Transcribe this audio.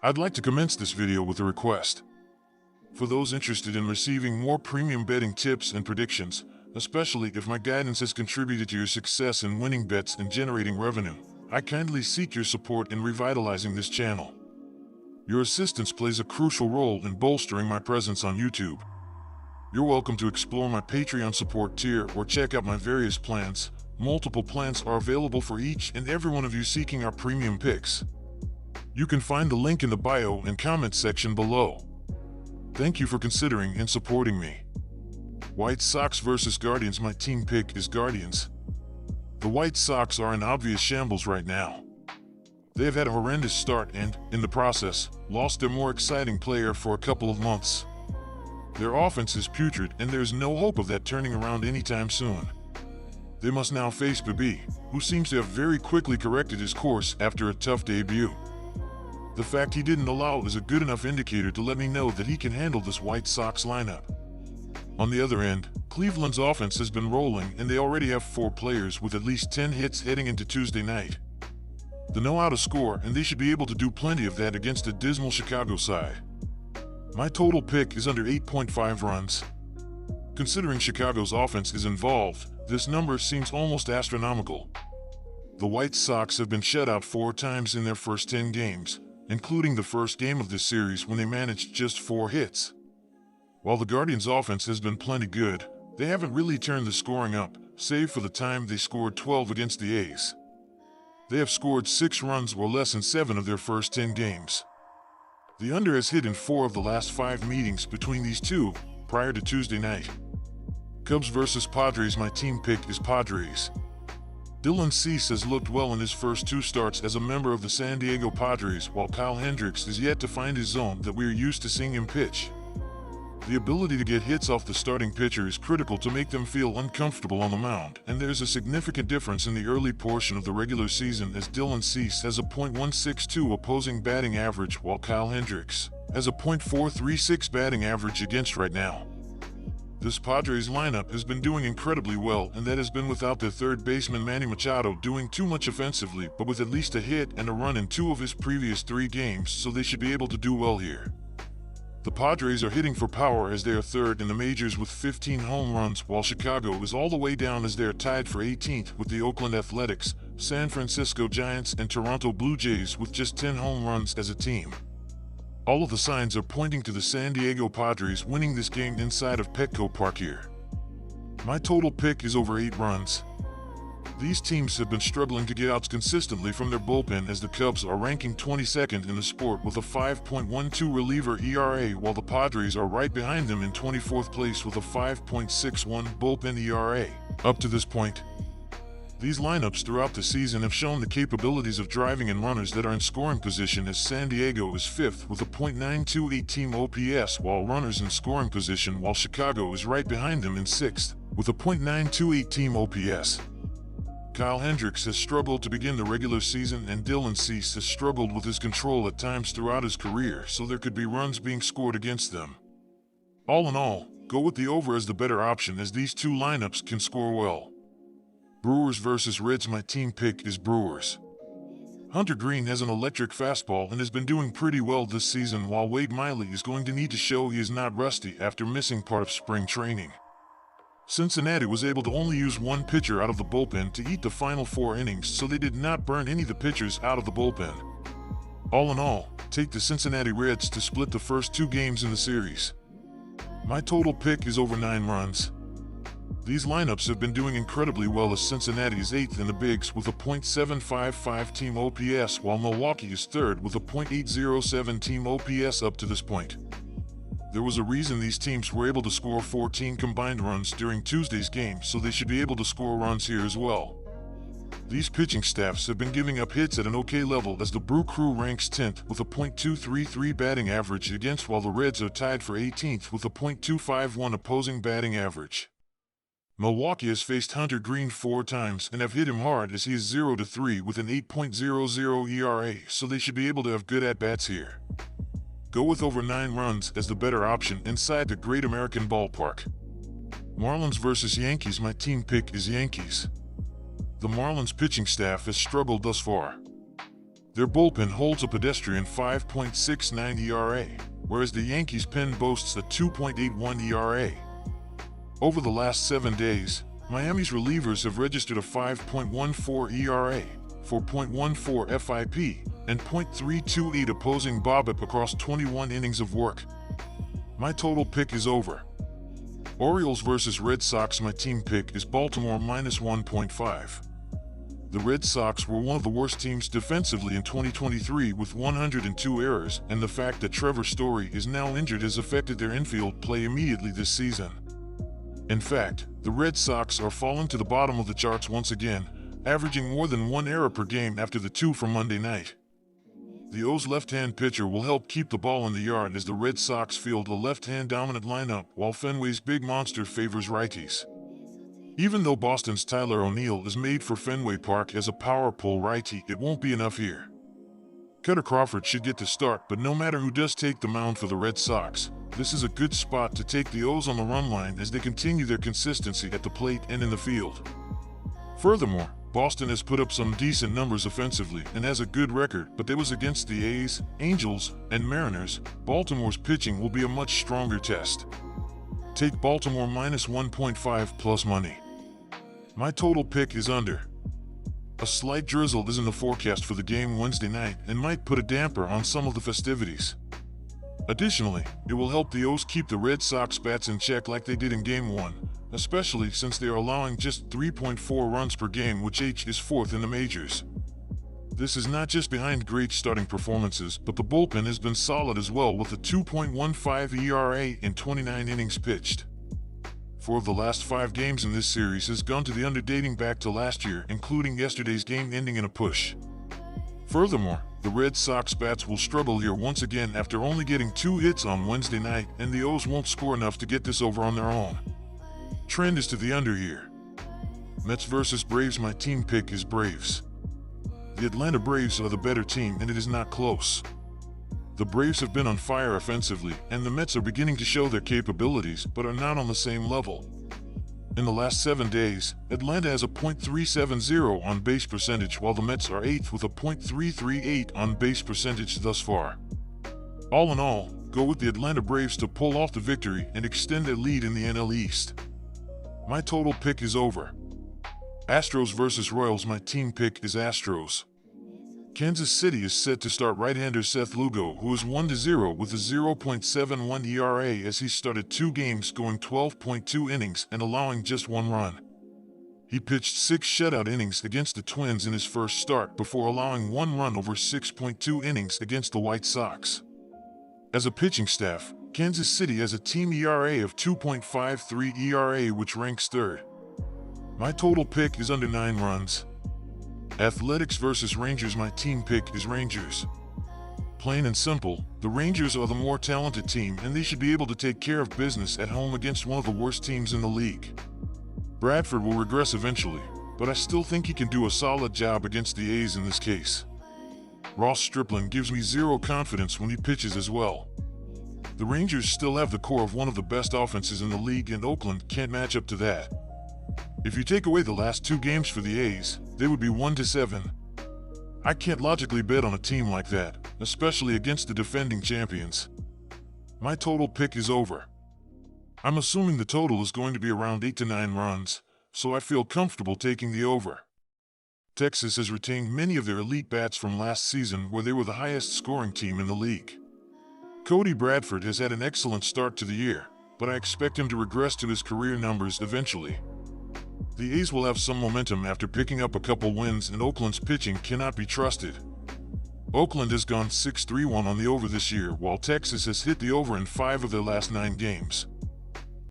I'd like to commence this video with a request. For those interested in receiving more premium betting tips and predictions, especially if my guidance has contributed to your success in winning bets and generating revenue, I kindly seek your support in revitalizing this channel. Your assistance plays a crucial role in bolstering my presence on YouTube. You're welcome to explore my Patreon support tier or check out my various plans. Multiple plans are available for each and every one of you seeking our premium picks. You can find the link in the bio and comment section below. Thank you for considering and supporting me. White Sox vs. Guardians. My team pick is Guardians. The White Sox are in obvious shambles right now. They have had a horrendous start and, in the process, lost their more exciting player for a couple of months. Their offense is putrid and there's no hope of that turning around anytime soon. They must now face Baby, who seems to have very quickly corrected his course after a tough debut. The fact he didn't allow is a good enough indicator to let me know that he can handle this White Sox lineup. On the other end, Cleveland's offense has been rolling and they already have 4 players with at least 10 hits heading into Tuesday night. They know how to score and they should be able to do plenty of that against a dismal Chicago side. My total pick is under 8.5 runs. Considering Chicago's offense is involved, this number seems almost astronomical. The White Sox have been shut out 4 times in their first 10 games, including the first game of this series when they managed just 4 hits. While the Guardians' offense has been plenty good, they haven't really turned the scoring up, save for the time they scored 12 against the A's. They have scored 6 runs or less in 7 of their first 10 games. The under has hit in 4 of the last 5 meetings between these two, prior to Tuesday night. Cubs vs. Padres. My team pick is Padres. Dylan Cease has looked well in his first 2 starts as a member of the San Diego Padres, while Kyle Hendricks is yet to find his zone that we are used to seeing him pitch. The ability to get hits off the starting pitcher is critical to make them feel uncomfortable on the mound, and there's a significant difference in the early portion of the regular season as Dylan Cease has a .162 opposing batting average while Kyle Hendricks has a .436 batting average against right now. This Padres lineup has been doing incredibly well, and that has been without their third baseman Manny Machado doing too much offensively, but with at least a hit and a run in 2 of his previous 3 games, so they should be able to do well here. The Padres are hitting for power as they are third in the majors with 15 home runs, while Chicago is all the way down as they are tied for 18th with the Oakland Athletics, San Francisco Giants, and Toronto Blue Jays with just 10 home runs as a team. All of the signs are pointing to the San Diego Padres winning this game inside of Petco Park here. My total pick is over 8 runs. These teams have been struggling to get outs consistently from their bullpen as the Cubs are ranking 22nd in the sport with a 5.12 reliever ERA, while the Padres are right behind them in 24th place with a 5.61 bullpen ERA. Up to this point, these lineups throughout the season have shown the capabilities of driving in runners that are in scoring position, as San Diego is 5th with a .928 team OPS while runners in scoring position, while Chicago is right behind them in 6th with a .928 team OPS. Kyle Hendricks has struggled to begin the regular season and Dylan Cease has struggled with his control at times throughout his career, so there could be runs being scored against them. All in all, go with the over as the better option as these 2 lineups can score well. Brewers vs. Reds. My team pick is Brewers. Hunter Greene has an electric fastball and has been doing pretty well this season, while Wade Miley is going to need to show he is not rusty after missing part of spring training. Cincinnati was able to only use 1 pitcher out of the bullpen to eat the final 4 innings, so they did not burn any of the pitchers out of the bullpen. All in all, take the Cincinnati Reds to split the first 2 games in the series. My total pick is over 9 runs. These lineups have been doing incredibly well as Cincinnati is 8th in the bigs with a .755 team OPS, while Milwaukee is 3rd with a .807 team OPS up to this point. There was a reason these teams were able to score 14 combined runs during Tuesday's game, so they should be able to score runs here as well. These pitching staffs have been giving up hits at an okay level as the Brew Crew ranks 10th with a .233 batting average against, while the Reds are tied for 18th with a .251 opposing batting average. Milwaukee has faced Hunter Greene 4 times and have hit him hard as he is 0-3 with an 8.00 ERA, so they should be able to have good at-bats here. Go with over 9 runs as the better option inside the Great American Ballpark. Marlins vs. Yankees. My team pick is Yankees. The Marlins pitching staff has struggled thus far. Their bullpen holds a pedestrian 5.69 ERA, whereas the Yankees' pen boasts a 2.81 ERA. Over the last 7 days, Miami's relievers have registered a 5.14 ERA, 4.14 FIP, and .328 opposing BOBIP across 21 innings of work. My total pick is over. Orioles versus Red Sox. My team pick is Baltimore minus 1.5. The Red Sox were one of the worst teams defensively in 2023 with 102 errors, and the fact that Trevor Story is now injured has affected their infield play immediately this season. In fact, the Red Sox are falling to the bottom of the charts once again, averaging more than 1 error per game after the 2 from Monday night. The O's left-hand pitcher will help keep the ball in the yard as the Red Sox field a left-hand dominant lineup while Fenway's big monster favors righties. Even though Boston's Tyler O'Neill is made for Fenway Park as a power pull righty, it won't be enough here. Cutter Crawford should get the start, but no matter who does take the mound for the Red Sox, this is a good spot to take the O's on the run line as they continue their consistency at the plate and in the field. Furthermore, Boston has put up some decent numbers offensively and has a good record, but that was against the A's, Angels, and Mariners. Baltimore's pitching will be a much stronger test. Take Baltimore minus 1.5 plus money. My total pick is under. A slight drizzle is in the forecast for the game Wednesday night and might put a damper on some of the festivities. Additionally, it will help the O's keep the Red Sox bats in check like they did in Game 1, especially since they are allowing just 3.4 runs per game, which is 4th in the majors. This is not just behind great starting performances, but the bullpen has been solid as well with a 2.15 ERA in 29 innings pitched. 4 of the last 5 games in this series has gone to the under dating back to last year, including yesterday's game ending in a push. Furthermore, the Red Sox bats will struggle here once again after only getting 2 hits on Wednesday night, and the O's won't score enough to get this over on their own. Trend is to the under here. Mets versus Braves. My team pick is Braves. The Atlanta Braves are the better team, and it is not close. The Braves have been on fire offensively, and the Mets are beginning to show their capabilities, but are not on the same level. In the last 7 days, Atlanta has a .370 on base percentage, while the Mets are 8th with a .338 on base percentage thus far. All in all, go with the Atlanta Braves to pull off the victory and extend their lead in the NL East. My total pick is over. Astros versus Royals. My team pick is Astros. Kansas City is set to start right-hander Seth Lugo, who is 1-0 with a 0.71 ERA as he started 2 games going 12.2 innings and allowing just 1 run. He pitched 6 shutout innings against the Twins in his first start before allowing 1 run over 6.2 innings against the White Sox. As a pitching staff, Kansas City has a team ERA of 2.53 ERA, which ranks 3rd. My total pick is under 9 runs. Athletics versus Rangers. My team pick is Rangers. Plain and simple, the Rangers are the more talented team, and they should be able to take care of business at home against one of the worst teams in the league. Bradford will regress eventually, but I still think he can do a solid job against the A's in this case. Ross Stripling gives me zero confidence when he pitches as well. The Rangers still have the core of one of the best offenses in the league, and Oakland can't match up to that. If you take away the last 2 games for the A's, they would be 1-7. I can't logically bet on a team like that, especially against the defending champions. My total pick is over. I'm assuming the total is going to be around 8 to 9 runs, so I feel comfortable taking the over. Texas has retained many of their elite bats from last season, where they were the highest scoring team in the league. Cody Bradford has had an excellent start to the year, but I expect him to regress to his career numbers eventually. The A's will have some momentum after picking up a couple wins, and Oakland's pitching cannot be trusted. Oakland has gone 6-3-1 on the over this year, while Texas has hit the over in 5 of their last 9 games.